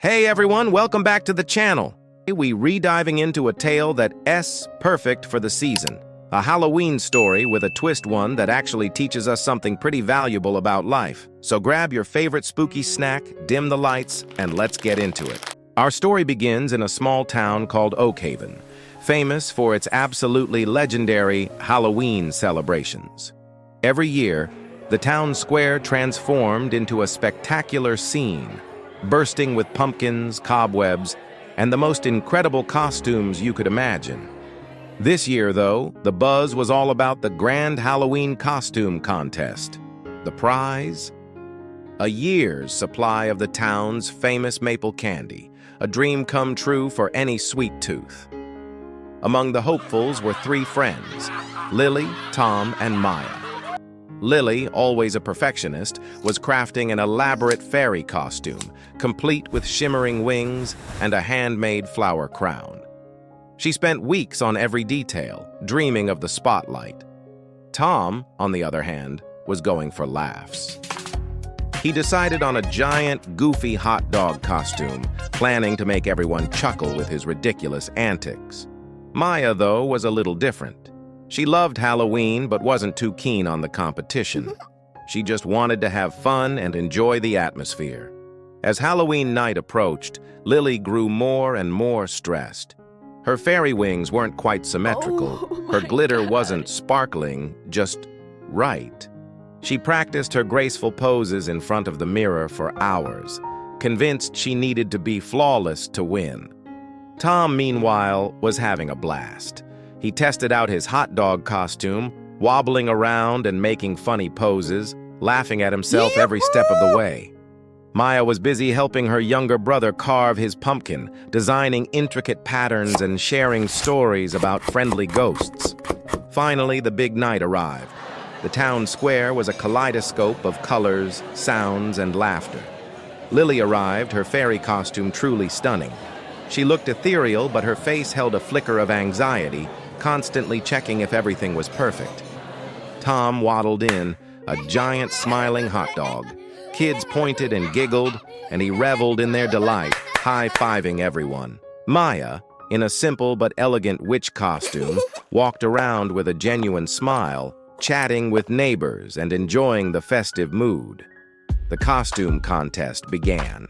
Hey everyone, welcome back to the channel. We re-diving into a tale that's perfect for the season. A Halloween story with a twist, one that actually teaches us something pretty valuable about life. So grab your favorite spooky snack, dim the lights, and let's get into it. Our story begins in a small town called Oakhaven, famous for its absolutely legendary Halloween celebrations. Every year, the town square transformed into a spectacular scene, bursting with pumpkins, cobwebs, and the most incredible costumes you could imagine. This year, though, the buzz was all about the grand Halloween costume contest. The prize? A year's supply of the town's famous maple candy, a dream come true for any sweet tooth. Among the hopefuls were three friends, Lily, Tom, and Maya. Lily, always a perfectionist, was crafting an elaborate fairy costume, complete with shimmering wings and a handmade flower crown. She spent weeks on every detail, dreaming of the spotlight. Tom, on the other hand, was going for laughs. He decided on a giant, goofy hot dog costume, planning to make everyone chuckle with his ridiculous antics. Maya, though, was a little different. She loved Halloween but wasn't too keen on the competition. She just wanted to have fun and enjoy the atmosphere. As Halloween night approached, Lily grew more and more stressed. Her fairy wings weren't quite symmetrical. Her glitter wasn't sparkling, just right. She practiced her graceful poses in front of the mirror for hours, convinced she needed to be flawless to win. Tom, meanwhile, was having a blast. He tested out his hot dog costume, wobbling around and making funny poses, laughing at himself every step of the way. Maya was busy helping her younger brother carve his pumpkin, designing intricate patterns and sharing stories about friendly ghosts. Finally, the big night arrived. The town square was a kaleidoscope of colors, sounds, and laughter. Lily arrived, her fairy costume truly stunning. She looked ethereal, but her face held a flicker of anxiety, constantly checking if everything was perfect. Tom waddled in, a giant smiling hot dog. Kids pointed and giggled, and he reveled in their delight, high-fiving everyone. Maya, in a simple but elegant witch costume, walked around with a genuine smile, chatting with neighbors and enjoying the festive mood. The costume contest began.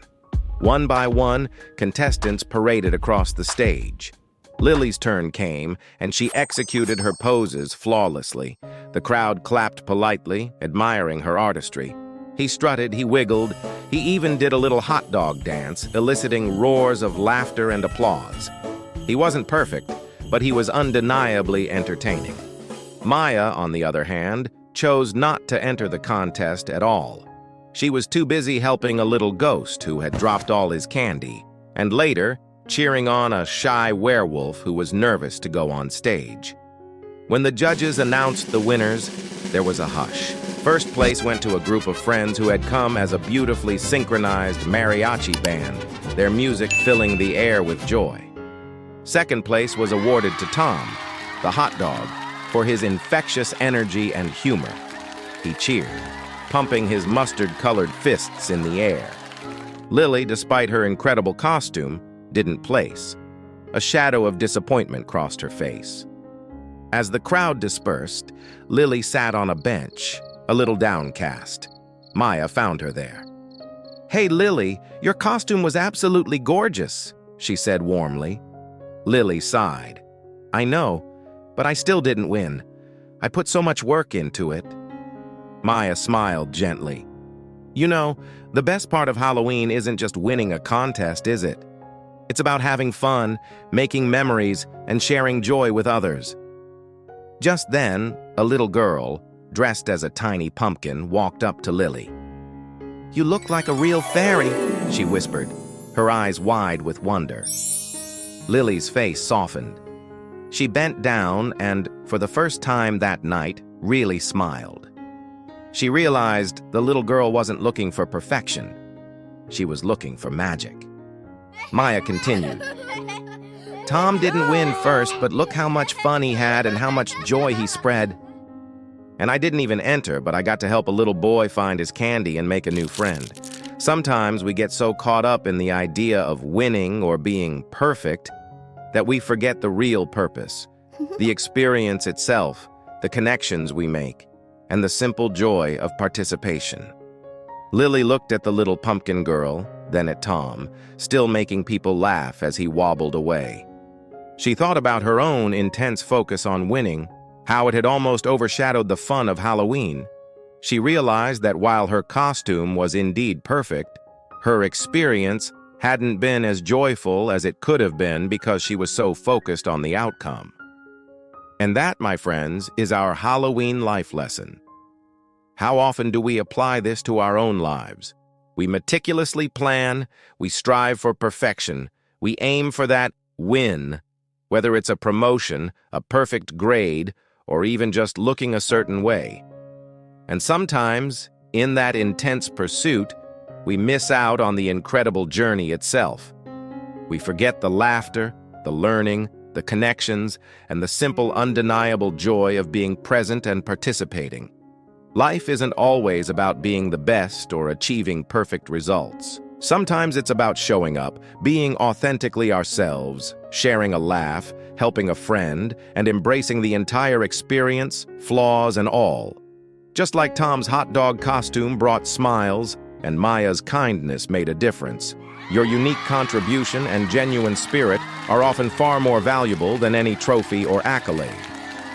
One by one, contestants paraded across the stage. Lily's turn came, and she executed her poses flawlessly. The crowd clapped politely, admiring her artistry. He strutted, he wiggled, he even did a little hot dog dance, eliciting roars of laughter and applause. He wasn't perfect, but he was undeniably entertaining. Maya, on the other hand, chose not to enter the contest at all. She was too busy helping a little ghost who had dropped all his candy, and later, cheering on a shy werewolf who was nervous to go on stage. When the judges announced the winners, there was a hush. First place went to a group of friends who had come as a beautifully synchronized mariachi band, their music filling the air with joy. Second place was awarded to Tom, the hot dog, for his infectious energy and humor. He cheered, pumping his mustard-colored fists in the air. Lily, despite her incredible costume, didn't place. A shadow of disappointment crossed her face. As the crowd dispersed, Lily sat on a bench, a little downcast. Maya found her there. "Hey, Lily, your costume was absolutely gorgeous," she said warmly. Lily sighed. "I know, but I still didn't win. I put so much work into it." Maya smiled gently. "You know, the best part of Halloween isn't just winning a contest, is it? It's about having fun, making memories, and sharing joy with others." Just then, a little girl, dressed as a tiny pumpkin, walked up to Lily. "You look like a real fairy," she whispered, her eyes wide with wonder. Lily's face softened. She bent down and, for the first time that night, really smiled. She realized the little girl wasn't looking for perfection. She was looking for magic. Maya continued. "Tom didn't win first, but look how much fun he had and how much joy he spread. And I didn't even enter, but I got to help a little boy find his candy and make a new friend. Sometimes we get so caught up in the idea of winning or being perfect that we forget the real purpose, the experience itself, the connections we make, and the simple joy of participation. Lily looked at the little pumpkin girl, then at Tom, still making people laugh as he wobbled away. She thought about her own intense focus on winning, how it had almost overshadowed the fun of Halloween. She realized that while her costume was indeed perfect, her experience hadn't been as joyful as it could have been because she was so focused on the outcome. And that, my friends, is our Halloween life lesson. How often do we apply this to our own lives? We meticulously plan, we strive for perfection, we aim for that win, whether it's a promotion, a perfect grade, or even just looking a certain way. And sometimes, in that intense pursuit, we miss out on the incredible journey itself. We forget the laughter, the learning, the connections, and the simple, undeniable joy of being present and participating. Life isn't always about being the best or achieving perfect results. Sometimes it's about showing up, being authentically ourselves, sharing a laugh, helping a friend, and embracing the entire experience, flaws and all. Just like Tom's hot dog costume brought smiles, and Maya's kindness made a difference, your unique contribution and genuine spirit are often far more valuable than any trophy or accolade.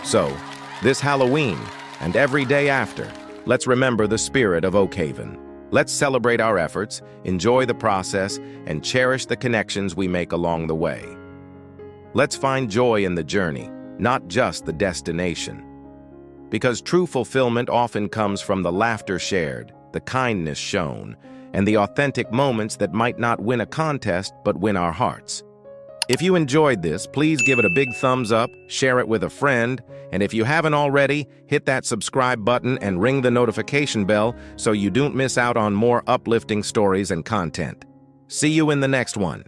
So, this Halloween, and every day after, let's remember the spirit of Oakhaven. Let's celebrate our efforts, enjoy the process, and cherish the connections we make along the way. Let's find joy in the journey, not just the destination. Because true fulfillment often comes from the laughter shared, the kindness shown, and the authentic moments that might not win a contest but win our hearts. If you enjoyed this, please give it a big thumbs up, share it with a friend, and if you haven't already, hit that subscribe button and ring the notification bell so you don't miss out on more uplifting stories and content. See you in the next one.